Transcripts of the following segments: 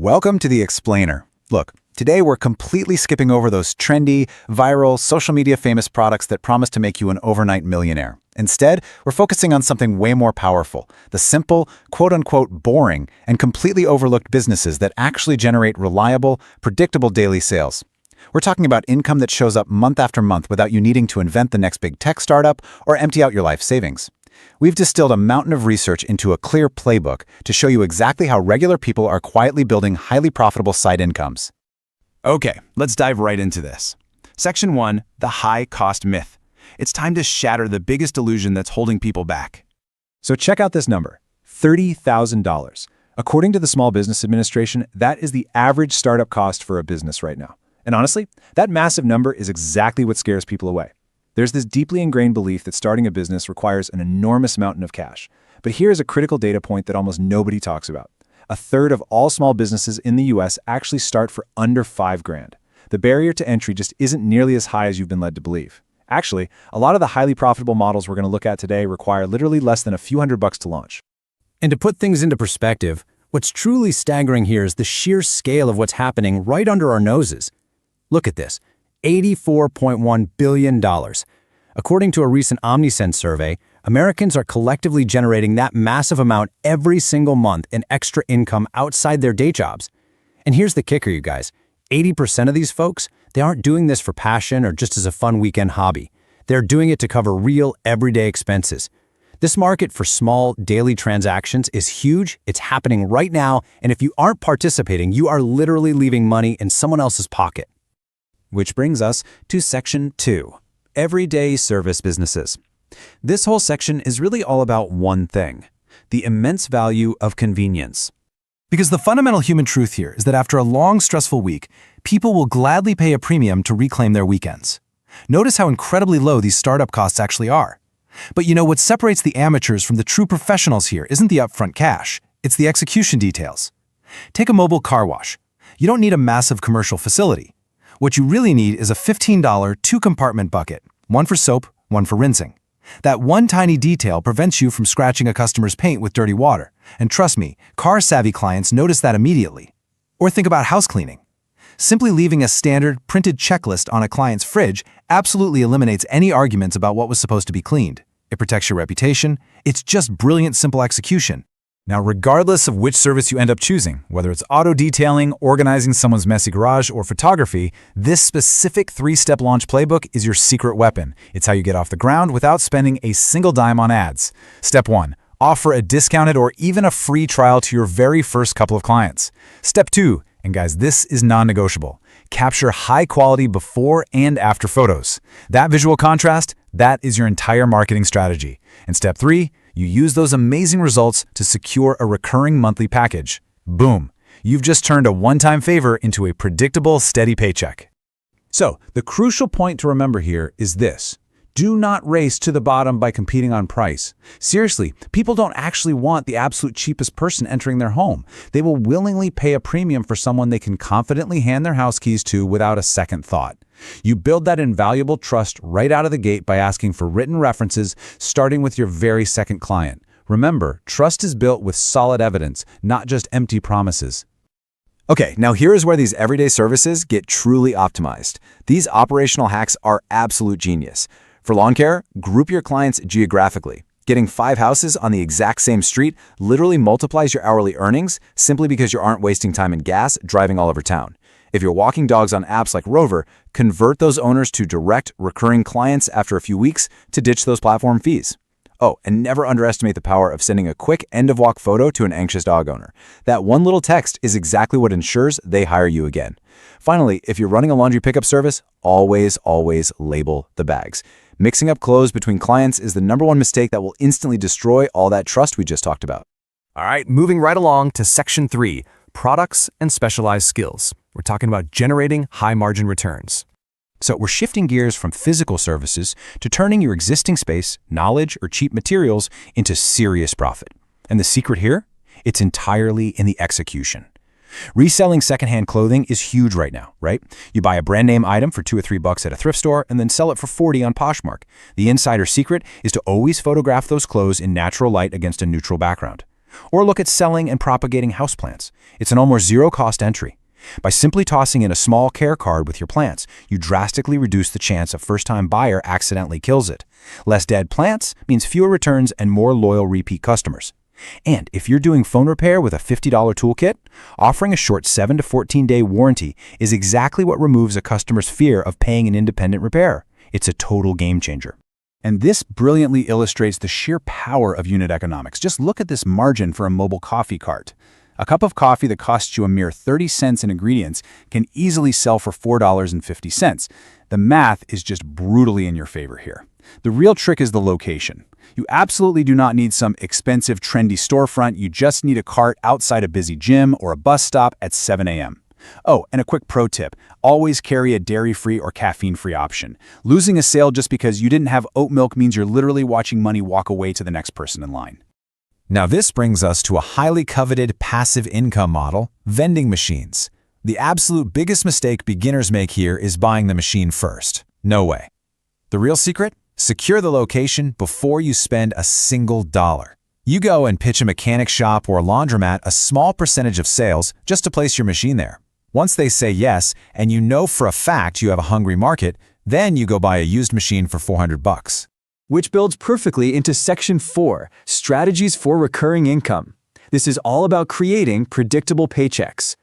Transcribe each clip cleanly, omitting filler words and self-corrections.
Welcome to The Explainer. Look, today we're completely skipping over those trendy, viral, social media famous products that promise to make you an overnight millionaire. Instead, we're focusing on something way more powerful, the simple, quote-unquote boring, and completely overlooked businesses that actually generate reliable, predictable daily sales. We're talking about income that shows up month after month without you needing to invent the next big tech startup or empty out your life savings. We've distilled a mountain of research into a clear playbook to show you exactly how regular people are quietly building highly profitable side incomes. Okay, let's dive right into this. Section 1, the high-cost myth. It's time to shatter the biggest illusion that's holding people back. So check out this number, $30,000. According to the Small Business Administration, that is the average startup cost for a business right now. And honestly, that massive number is exactly what scares people away. There's this deeply ingrained belief that starting a business requires an enormous mountain of cash. But here's a critical data point that almost nobody talks about. A third of all small businesses in the US actually start for under $5,000. The barrier to entry just isn't nearly as high as you've been led to believe. Actually, a lot of the highly profitable models we're going to look at today require literally less than a few $100s to launch. And to put things into perspective, what's truly staggering here is the sheer scale of what's happening right under our noses. Look at this. $84.1 billion. According to a recent OmniSense survey, Americans are collectively generating that massive amount every single month in extra income outside their day jobs. And here's the kicker, you guys. 80% of these folks, they aren't doing this for passion or just as a fun weekend hobby. They're doing it to cover real, everyday expenses. This market for small, daily transactions is huge. It's happening right now. And if you aren't participating, you are literally leaving money in someone else's pocket. Which brings us to Section 2, Everyday Service Businesses. This whole section is really all about one thing, the immense value of convenience. Because the fundamental human truth here is that after a long, stressful week, people will gladly pay a premium to reclaim their weekends. Notice how incredibly low these startup costs actually are. But you know what separates the amateurs from the true professionals here isn't the upfront cash, it's the execution details. Take a mobile car wash. You don't need a massive commercial facility. What you really need is a $15 two-compartment bucket, one for soap, one for rinsing. That one tiny detail prevents you from scratching a customer's paint with dirty water. And trust me, car-savvy clients notice that immediately. Or think about house cleaning. Simply leaving a standard, printed checklist on a client's fridge absolutely eliminates any arguments about what was supposed to be cleaned. It protects your reputation. It's just brilliant, simple execution. Now, regardless of which service you end up choosing, whether it's auto detailing, organizing someone's messy garage, or photography, this specific 3-step launch playbook is your secret weapon. It's how you get off the ground without spending a single dime on ads. Step 1. Offer a discounted or even a free trial to your very first couple of clients. Step 2, and guys, this is non-negotiable. Capture high-quality before and after photos. That visual contrast, that is your entire marketing strategy. And step 3, you use those amazing results to secure a recurring monthly package. Boom! You've just turned a one-time favor into a predictable, steady paycheck. So, the crucial point to remember here is this. Do not race to the bottom by competing on price. Seriously, people don't actually want the absolute cheapest person entering their home. They will willingly pay a premium for someone they can confidently hand their house keys to without a second thought. You build that invaluable trust right out of the gate by asking for written references, starting with your very second client. Remember, trust is built with solid evidence, not just empty promises. Okay, now here is where these everyday services get truly optimized. These operational hacks are absolute genius. For lawn care, group your clients geographically. Getting 5 houses on the exact same street literally multiplies your hourly earnings simply because you aren't wasting time in gas driving all over town. If you're walking dogs on apps like Rover, convert those owners to direct, recurring clients after a few weeks to ditch those platform fees. Oh, and never underestimate the power of sending a quick end-of-walk photo to an anxious dog owner. That one little text is exactly what ensures they hire you again. Finally, if you're running a laundry pickup service, always label the bags. Mixing up clothes between clients is the #1 mistake that will instantly destroy all that trust we just talked about. All right, moving right along to Section 3, products and specialized skills. We're talking about generating high-margin returns. So we're shifting gears from physical services to turning your existing space, knowledge, or cheap materials into serious profit. And the secret here? It's entirely in the execution. Reselling secondhand clothing is huge right now, right? You buy a brand name item for $2 or $3 at a thrift store and then sell it for $40 on Poshmark. The insider secret is to always photograph those clothes in natural light against a neutral background. Or look at selling and propagating houseplants. It's an almost zero-cost entry. By simply tossing in a small care card with your plants, you drastically reduce the chance a first-time buyer accidentally kills it. Less dead plants means fewer returns and more loyal repeat customers. And if you're doing phone repair with a $50 toolkit, offering a short 7 to 14-day warranty is exactly what removes a customer's fear of paying an independent repairer. It's a total game changer. And this brilliantly illustrates the sheer power of unit economics. Just look at this margin for a mobile coffee cart. A cup of coffee that costs you a mere 30 cents in ingredients can easily sell for $4.50. The math is just brutally in your favor here. The real trick is the location. You absolutely do not need some expensive, trendy storefront. You just need a cart outside a busy gym or a bus stop at 7 a.m. Oh, and a quick pro tip. Always carry a dairy-free or caffeine-free option. Losing a sale just because you didn't have oat milk means you're literally watching money walk away to the next person in line. Now this brings us to a highly coveted passive income model, vending machines. The absolute biggest mistake beginners make here is buying the machine first. No way. The real secret? Secure the location before you spend a single dollar. You go and pitch a mechanic shop or a laundromat a small percentage of sales just to place your machine there. Once they say yes, and you know for a fact you have a hungry market, then you go buy a used machine for $400. Which builds perfectly into Section 4, Strategies for Recurring Income. This is all about creating predictable paychecks.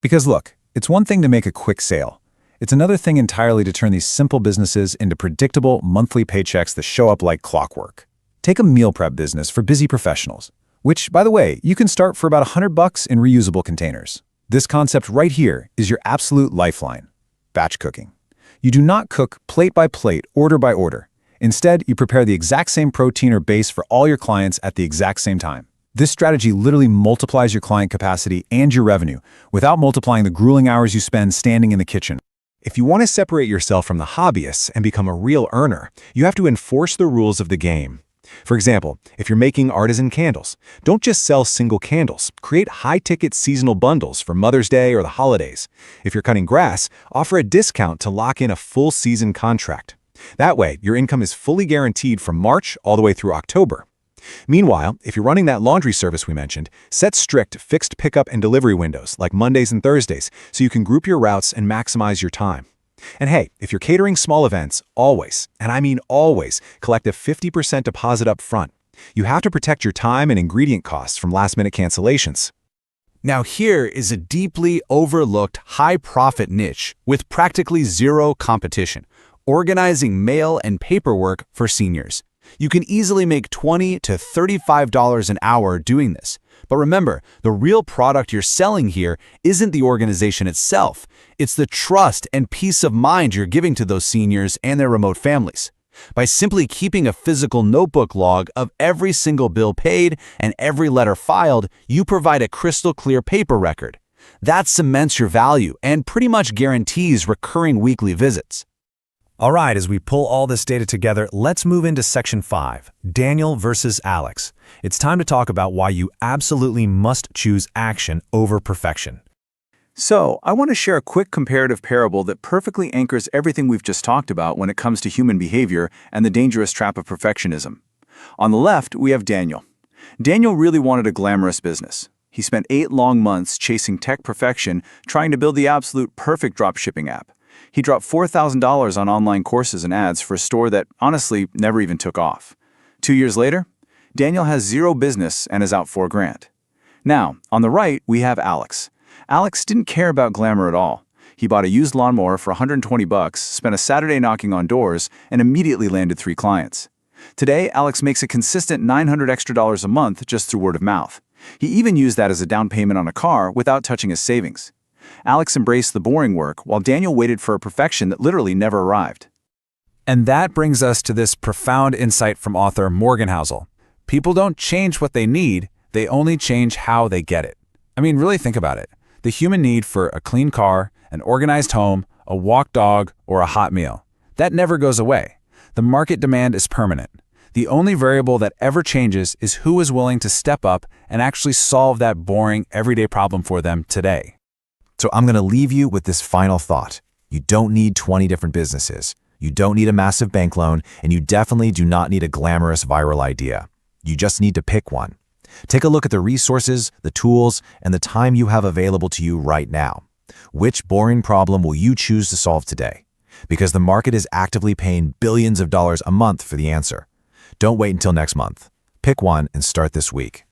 Because look, it's one thing to make a quick sale. It's another thing entirely to turn these simple businesses into predictable monthly paychecks that show up like clockwork. Take a meal prep business for busy professionals, which, by the way, you can start for about $100 in reusable containers. This concept right here is your absolute lifeline: batch cooking. You do not cook plate by plate, order by order. Instead, you prepare the exact same protein or base for all your clients at the exact same time. This strategy literally multiplies your client capacity and your revenue without multiplying the grueling hours you spend standing in the kitchen. If you want to separate yourself from the hobbyists and become a real earner, you have to enforce the rules of the game. For example, if you're making artisan candles, don't just sell single candles. Create high-ticket seasonal bundles for Mother's Day or the holidays. If you're cutting grass, offer a discount to lock in a full season contract. That way, your income is fully guaranteed from March all the way through October. Meanwhile, if you're running that laundry service we mentioned, set strict fixed pickup and delivery windows like Mondays and Thursdays so you can group your routes and maximize your time. And hey, if you're catering small events, always, and I mean always, collect a 50% deposit up front. You have to protect your time and ingredient costs from last-minute cancellations. Now here is a deeply overlooked high-profit niche with practically zero competition: organizing mail and paperwork for seniors. You can easily make $20 to $35 an hour doing this. But remember, the real product you're selling here isn't the organization itself. It's the trust and peace of mind you're giving to those seniors and their remote families. By simply keeping a physical notebook log of every single bill paid and every letter filed, you provide a crystal clear paper record. That cements your value and pretty much guarantees recurring weekly visits. All right, as we pull all this data together, let's move into Section 5, Daniel versus Alex. It's time to talk about why you absolutely must choose action over perfection. So, I want to share a quick comparative parable that perfectly anchors everything we've just talked about when it comes to human behavior and the dangerous trap of perfectionism. On the left, we have Daniel. Daniel really wanted a glamorous business. He spent 8 long months chasing tech perfection, trying to build the absolute perfect dropshipping app. He dropped $4,000 on online courses and ads for a store that, honestly, never even took off. 2 years later, Daniel has zero business and is out $4,000. Now, on the right, we have Alex. Alex didn't care about glamour at all. He bought a used lawnmower for $120, spent a Saturday knocking on doors, and immediately landed 3 clients. Today, Alex makes a consistent $900 extra a month just through word of mouth. He even used that as a down payment on a car without touching his savings. Alex embraced the boring work, while Daniel waited for a perfection that literally never arrived. And that brings us to this profound insight from author Morgan Housel. People don't change what they need, they only change how they get it. I mean, really think about it. The human need for a clean car, an organized home, a walk dog, or a hot meal. That never goes away. The market demand is permanent. The only variable that ever changes is who is willing to step up and actually solve that boring, everyday problem for them today. So I'm going to leave you with this final thought. You don't need 20 different businesses. You don't need a massive bank loan, and you definitely do not need a glamorous viral idea. You just need to pick one. Take a look at the resources, the tools, and the time you have available to you right now. Which boring problem will you choose to solve today? Because the market is actively paying billions of dollars a month for the answer. Don't wait until next month. Pick one and start this week.